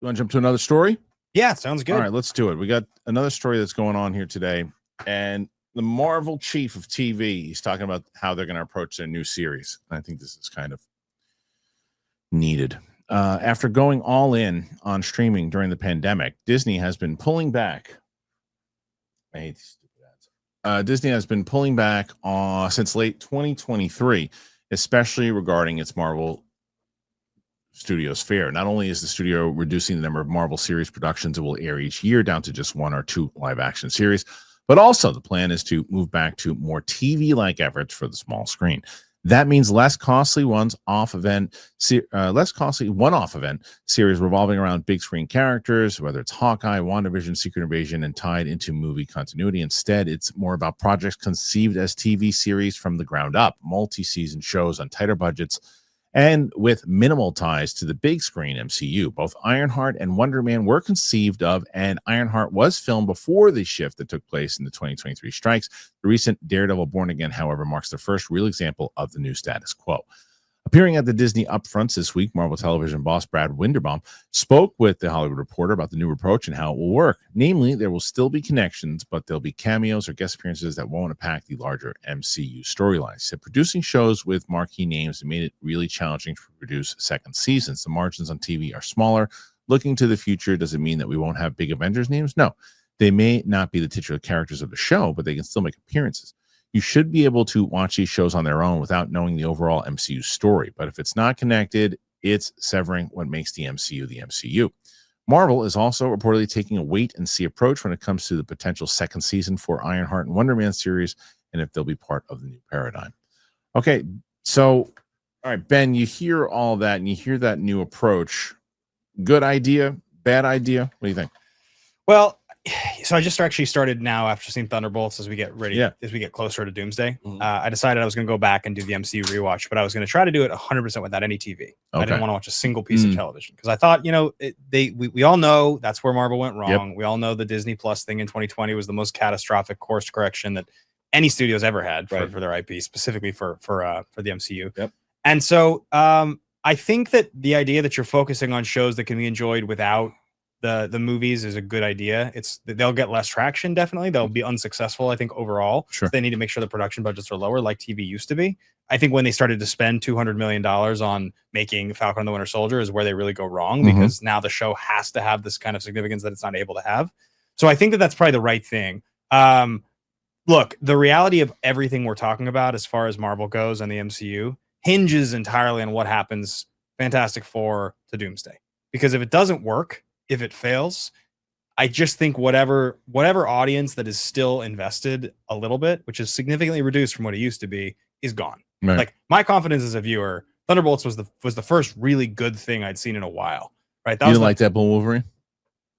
You want to jump to another story? Yeah, sounds good. All right, let's do it. We got another story that's going on here today. And the Marvel chief of TV, he's talking about how they're going to approach their new series. I think this is kind of needed. After going all in on streaming during the pandemic, Disney has been pulling back. I hate these stupid ads. Disney has been pulling back since late 2023, especially regarding its Marvel Studios fare. Not only is the studio reducing the number of Marvel series productions it will air each year down to just 1 or 2 live action series, but also the plan is to move back to more TV-like efforts for the small screen. That means less costly one-off event series revolving around big screen characters, whether it's Hawkeye, WandaVision, Secret Invasion, and tied into movie continuity. Instead, it's more about projects conceived as TV series from the ground up, multi-season shows on tighter budgets, and with minimal ties to the big screen MCU. Both Ironheart and Wonder Man were conceived of, and Ironheart was filmed before the shift that took place in the 2023 strikes. The recent Daredevil Born Again, however, marks the first real example of the new status quo. Appearing at the Disney upfronts this week, Marvel Television boss Brad Winderbaum spoke with The Hollywood Reporter about the new approach and how it will work. Namely, there will still be connections, but there'll be cameos or guest appearances that won't impact the larger MCU storylines. He said producing shows with marquee names made it really challenging to produce second seasons. The margins on TV are smaller. Looking to the future, does it mean that we won't have big Avengers names? No. They may not be the titular characters of the show, but they can still make appearances. You should be able to watch these shows on their own without knowing the overall MCU story. But if it's not connected, it's severing what makes the MCU the MCU. Marvel is also reportedly taking a wait-and-see approach when it comes to the potential second season for Ironheart and Wonder Man series, and if they'll be part of the new paradigm. Okay, so, all right, Ben, you hear all that, and you hear that new approach. Good idea? Bad idea? What do you think? Well, so I just actually started now after seeing Thunderbolts as we get ready, as we get closer to Doomsday. I decided I was going to go back and do the MCU rewatch, but I was going to try to do it 100% without any TV. Okay. I didn't want to watch a single piece of television because I thought, we all know that's where Marvel went wrong. Yep. We all know the Disney Plus thing in 2020 was the most catastrophic course correction that any studio's ever had for their IP, specifically for the MCU. Yep. And so I think that the idea that you're focusing on shows that can be enjoyed without the movies is a good idea. They'll get less traction, definitely. They'll be unsuccessful, I think, overall. Sure. So they need to make sure the production budgets are lower, like TV used to be. I think when they started to spend $200 million on making Falcon and the Winter Soldier is where they really go wrong, because now the show has to have this kind of significance that it's not able to have. So I think that that's probably the right thing. Look, the reality of everything we're talking about as far as Marvel goes and the MCU hinges entirely on what happens Fantastic Four to Doomsday. Because if it doesn't work, if it fails, I just think whatever audience that is still invested a little bit, which is significantly reduced from what it used to be, is gone. Right. Like, my confidence as a viewer, Thunderbolts was the first really good thing I'd seen in a while. Right? You didn't like Deadpool and Wolverine?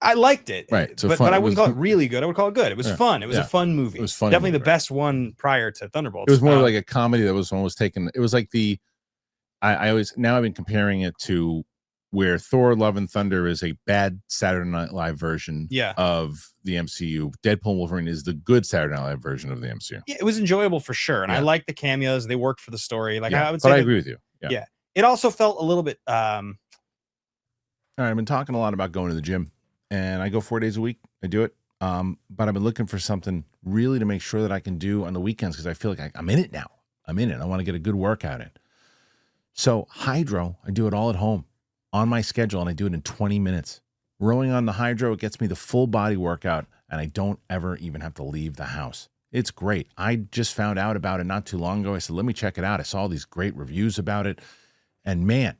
I liked it. Right. So but I wouldn't call it really good. I would call it good. It was fun. It was a fun movie. It was fun. Definitely the best one prior to Thunderbolts. It was more like a comedy that was almost taken. It was like I've been comparing it to where Thor Love and Thunder is a bad Saturday Night Live version of the MCU. Deadpool and Wolverine is the good Saturday Night Live version of the MCU. Yeah, it was enjoyable for sure. And I liked the cameos. They worked for the story. Like, I would say. But I agree with you. Yeah. It also felt a little bit. All right, I've been talking a lot about going to the gym, and I go 4 days a week. I do it. But I've been looking for something really to make sure that I can do on the weekends, because I feel like I'm in it now. I'm in it. I want to get a good workout in. So Hydrow, I do it all at home on my schedule, and I do it in 20 minutes. Rowing on the Hydrow, it gets me the full body workout, and I don't ever even have to leave the house. It's great. I just found out about it not too long ago. I said, let me check it out. I saw all these great reviews about it, and man,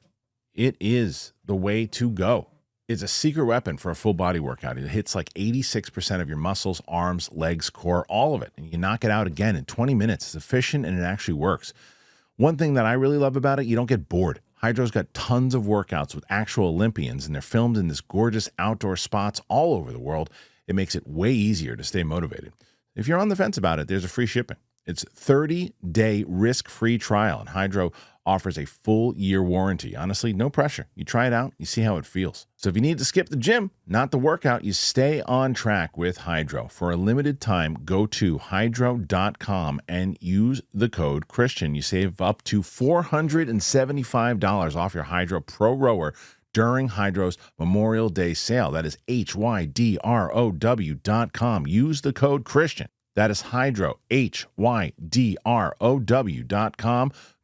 it is the way to go. It's a secret weapon for a full body workout. It hits like 86% of your muscles, arms, legs, core, all of it, and you can knock it out again in 20 minutes. It's efficient, and it actually works. One thing that I really love about it, you don't get bored. Hydrow's got tons of workouts with actual Olympians, and they're filmed in this gorgeous outdoor spots all over the world. It makes it way easier to stay motivated. If you're on the fence about it, there's a free shipping. It's 30-day risk-free trial, and Hydrow offers a full year warranty. Honestly, no pressure. You try it out, you see how it feels. So if you need to skip the gym, not the workout, you stay on track with Hydrow. For a limited time, go to hydrow.com and use the code Kristian. You save up to $475 off your Hydrow Pro Rower during Hydrow's Memorial Day sale. That is HYDROW.com. Use the code Kristian. That is Hydrow, HYDROW.com.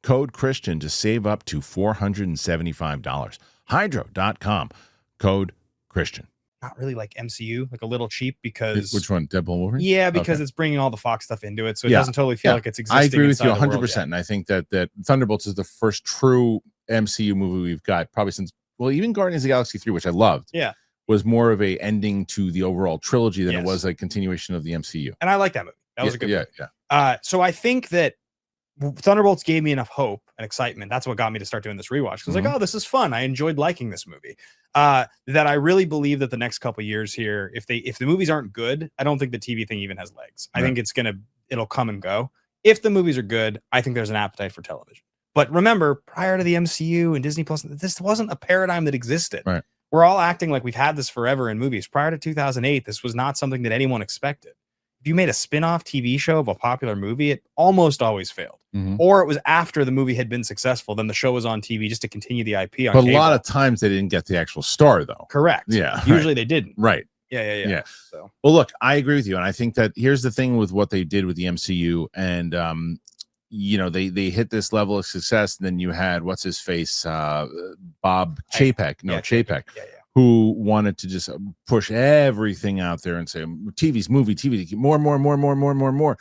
Code Kristian to save up to $475. Hydrow.com. Code Kristian. Not really like MCU, like a little cheap because which one? Deadpool Wolverine? Yeah, because it's bringing all the Fox stuff into it, so it doesn't totally feel like it's existing. I agree with you 100%, and I think that Thunderbolts is the first true MCU movie we've got probably since, well, even Guardians of the Galaxy 3, which I loved. Yeah. Was more of a ending to the overall trilogy than it was a continuation of the MCU. And I like that movie. That was a good movie. Yeah. So I think that Thunderbolts gave me enough hope and excitement. That's what got me to start doing this rewatch. Because like, oh, this is fun. I enjoyed liking this movie. That I really believe that the next couple of years here, if the movies aren't good, I don't think the TV thing even has legs. I think it'll come and go. If the movies are good, I think there's an appetite for television. But remember, prior to the MCU and Disney Plus, this wasn't a paradigm that existed. Right. We're all acting like we've had this forever in movies. Prior to 2008, this was not something that anyone expected. If you made a spin-off TV show of a popular movie, it almost always failed. Or it was after the movie had been successful, then the show was on TV just to continue the IP on But cable. a lot of times they didn't get the actual star, though. Correct. Yeah. Usually they didn't. Right. Yeah. So. Well, look, I agree with you. And I think that here's the thing with what they did with the MCU. And, they hit this level of success. And then you had, what's his face? Bob Chapek. No, Chapek. Yeah. Who wanted to just push everything out there and say TV's movie, TV, more.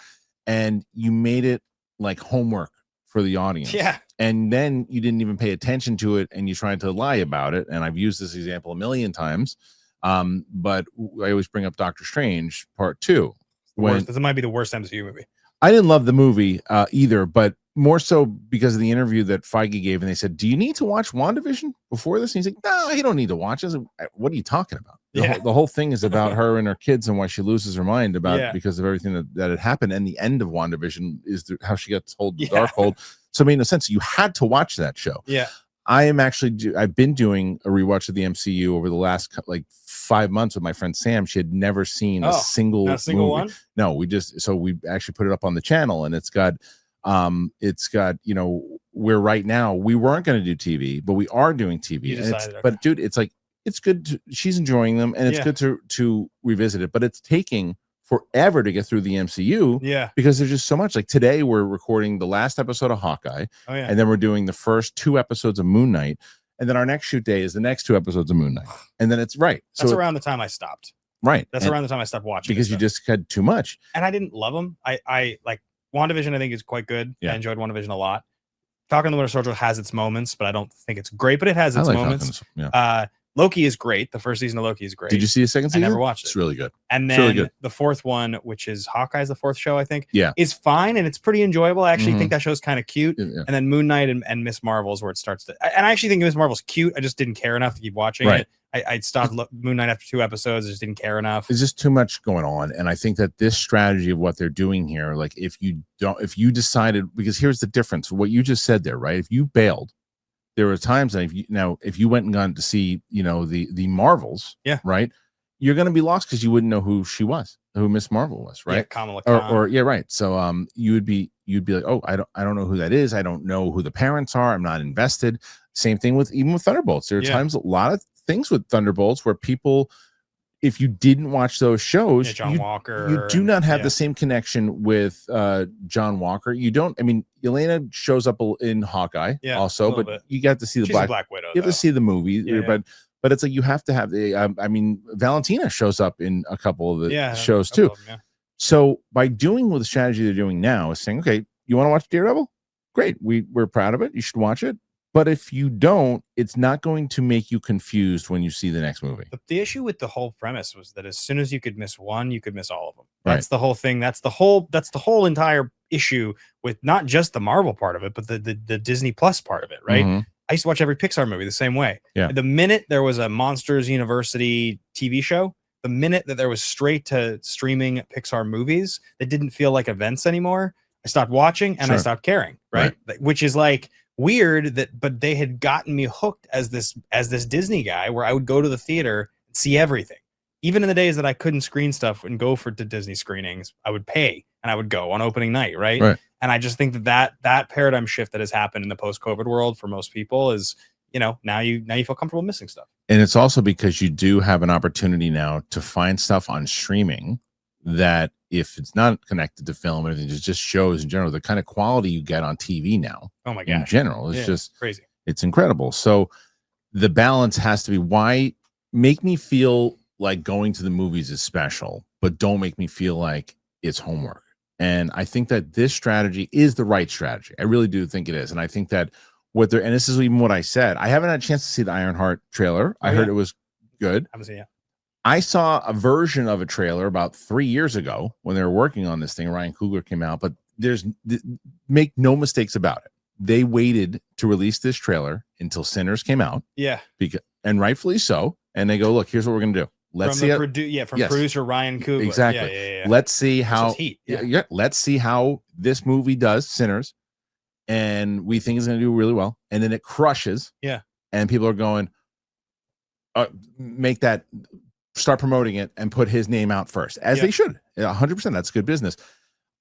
And you made it like homework for the audience. Yeah. And then you didn't even pay attention to it and you tried to lie about it. And I've used this example a million times. But I always bring up Doctor Strange Part 2. This might be the worst MCU movie. I didn't love the movie either, but more so because of the interview that Feige gave, and they said, "Do you need to watch WandaVision before this?" And he's like, "No, you don't need to watch this." What are you talking about? The whole thing is about her and her kids and why she loses her mind because of everything that had happened. And the end of WandaVision is how she gets told the Darkhold. So it made no sense. You had to watch that show. Yeah. I've been doing a rewatch of the MCU over the last 5 months with my friend Sam. She had never seen a single movie. One. No, we actually put it up on the channel, and it's got where right now we weren't going to do TV, but we are doing TV. But dude, it's good. She's enjoying them, and it's good to revisit it. But it's taking forever to get through the MCU. Yeah. Because there's just so much. Like today, we're recording the last episode of Hawkeye. Oh, yeah. And then we're doing the first 2 episodes of Moon Knight. And then our next shoot day is the next 2 episodes of Moon Knight. And then it's right. That's around the time I stopped. Right. That's around the time I stopped watching. Because you just had too much. And I didn't love them. I like WandaVision, I think is quite good. Yeah. I enjoyed WandaVision a lot. Falcon and the Winter Soldier has its moments, but I don't think it's great, but it has its moments. Loki is great. The first season of Loki is great. Did you see the second season? I never watched it. It's really good. And then the fourth one, which is Hawkeye's the fourth show, I think, is fine and it's pretty enjoyable. I actually think that show's kind of cute. Yeah. And then Moon Knight and Miss Marvel is where it starts to. And I actually think Miss Marvel's cute. I just didn't care enough to keep watching it. I stopped Moon Knight after 2 episodes. I just didn't care enough. There's just too much going on. And I think that this strategy of what they're doing here, like if you decided, because here's the difference, what you just said there, right? If you bailed, there were times that if you went and gone to see, the Marvels, right, you're going to be lost because you wouldn't know who she was, who Miss Marvel was, right? Yeah, Kamala Khan. Right. So you'd be like, oh, I don't know who that is. I don't know who the parents are. I'm not invested. Same thing even with Thunderbolts. There are times, a lot of things with Thunderbolts where people, if you didn't watch those shows, John Walker, you do not have the same connection with John Walker. You don't. I mean, Yelena shows up in Hawkeye also, but you got to see the Black Widow. You have to see the movie, but it's like you have to have the. I mean, Valentina shows up in a couple of the shows too. So by doing what the strategy they're doing now is saying, okay, you want to watch Daredevil? Great, we're proud of it. You should watch it. But if you don't, it's not going to make you confused when you see the next movie. The issue with the whole premise was that as soon as you could miss one, you could miss all of them. That's the whole thing. That's the whole entire issue with not just the Marvel part of it, but the Disney Plus part of it, right? Mm-hmm. I used to watch every Pixar movie the same way. Yeah. The minute there was a Monsters University TV show, the minute that there was straight to streaming Pixar movies that didn't feel like events anymore, I stopped watching and I stopped caring, right? Which is like weird but they had gotten me hooked as this Disney guy where I would go to the theater and see everything. Even in the days that I couldn't screen stuff and go for the Disney screenings, I would pay and I would go on opening night, right? And I just think that paradigm shift that has happened in the post-COVID world for most people is now you feel comfortable missing stuff. And it's also because you do have an opportunity now to find stuff on streaming that if it's not connected to film or anything, just shows in general, the kind of quality you get on TV now. Oh my gosh. In general, it's just crazy. It's incredible. So the balance has to be, why make me feel like going to the movies is special, but don't make me feel like it's homework. And I think that this strategy is the right strategy. I really do think it is. And I think that and this is even what I said, I haven't had a chance to see the Ironheart trailer. I heard it was good. I haven't seen it yet. I saw a version of a trailer about 3 years ago when they were working on this thing. Ryan Coogler came out, but make no mistakes about it. They waited to release this trailer until Sinners came out. Yeah. And rightfully so. And they go, look, here's what we're going to do. Let's see producer Ryan Coogler. Exactly. Yeah. Let's see how heat. Let's see how this movie does, Sinners. And we think it's going to do really well. And then it crushes. Yeah. And people are going, start promoting it and put his name out first, as they should. 100%. That's good business.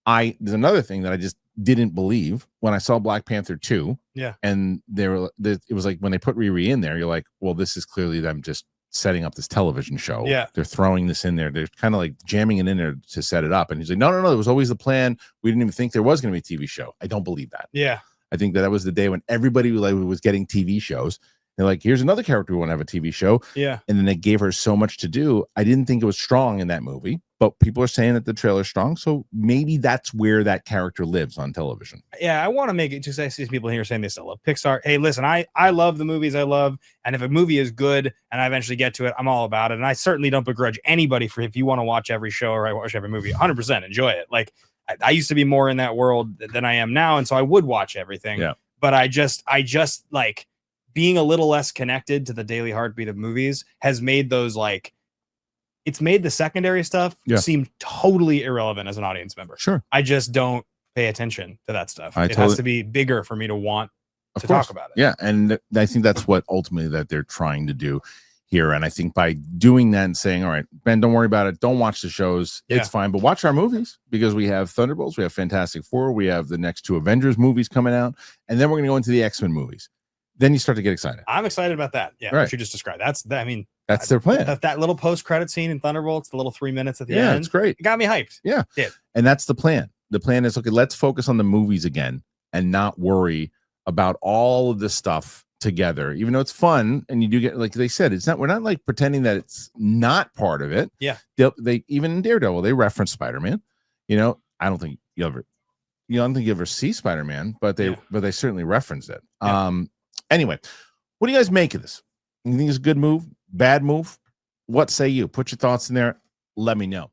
There's another thing that I just didn't believe when I saw Black Panther 2. Yeah. And it was like when they put Riri in there, you're like, well, this is clearly them just setting up this television show. Yeah. They're throwing this in there. They're kind of like jamming it in there to set it up. And he's like, no, it was always the plan. We didn't even think there was going to be a TV show. I don't believe that. Yeah. I think that was the day when everybody was getting TV shows. They're like, here's another character we want to have a TV show. Yeah. And then they gave her so much to do. I didn't think it was strong in that movie, but people are saying that the trailer's strong. So maybe that's where that character lives on television. Yeah. I want to make it, just I see people here saying they still love Pixar. Hey, listen, I love the movies I love. And if a movie is good and I eventually get to it, I'm all about it. And I certainly don't begrudge anybody for if you want to watch every show or I watch every movie, 100% enjoy it. Like I used to be more in that world than I am now. And so I would watch everything. Yeah. But I just like, being a little less connected to the daily heartbeat of movies has made those it's made the secondary stuff seem totally irrelevant as an audience member. Sure. I just don't pay attention to that stuff. It has to be bigger for me to want to talk about it. Yeah. And I think that's what ultimately that they're trying to do here. And I think by doing that and saying, all right, Ben, don't worry about it. Don't watch the shows. It's fine. But watch our movies because we have Thunderbolts. We have Fantastic Four. We have the next 2 Avengers movies coming out. And then we're going to go into the X-Men movies. Then you start to get excited. I'm excited about that. Yeah, right. What you just described. That's their plan. That little post-credit scene in Thunderbolts, the little 3 minutes at the end. Yeah, it's great. It got me hyped. Yeah. And that's the plan. The plan is, okay, let's focus on the movies again and not worry about all of this stuff together, even though it's fun. And you do get, like they said, we're not like pretending that it's not part of it. Yeah. They even in Daredevil, they reference Spider-Man. I don't think you ever see Spider-Man, but they certainly reference it. Yeah. Anyway, what do you guys make of this? You think it's a good move? Bad move? What say you? Put your thoughts in there. Let me know.